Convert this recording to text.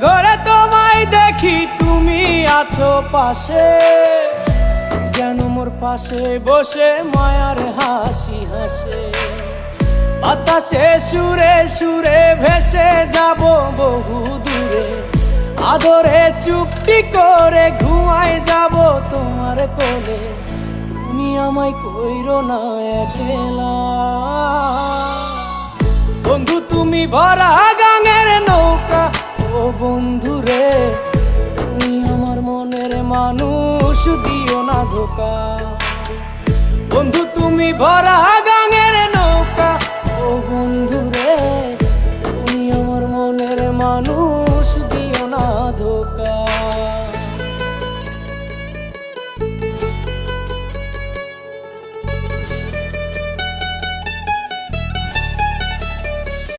ঘরে তোমায় দেখি তুমি আছো পাশে, যেন মোর পাশে বসে মায়ার হাসি হাসে। বাতাসে সুরে সুরে ভেসে যাব বহু দূরে, আদরে চুপটি করে ঘুমায় যাব তোমার কোলে। তুমি আমায় কইরো না একলা বন্ধু, তুমি ভরা গাঙের নৌকা। ও বন্ধু রে, তুমি আমার মনের মানুষ, দিও না ধোকা। বন্ধু তুমি ভরা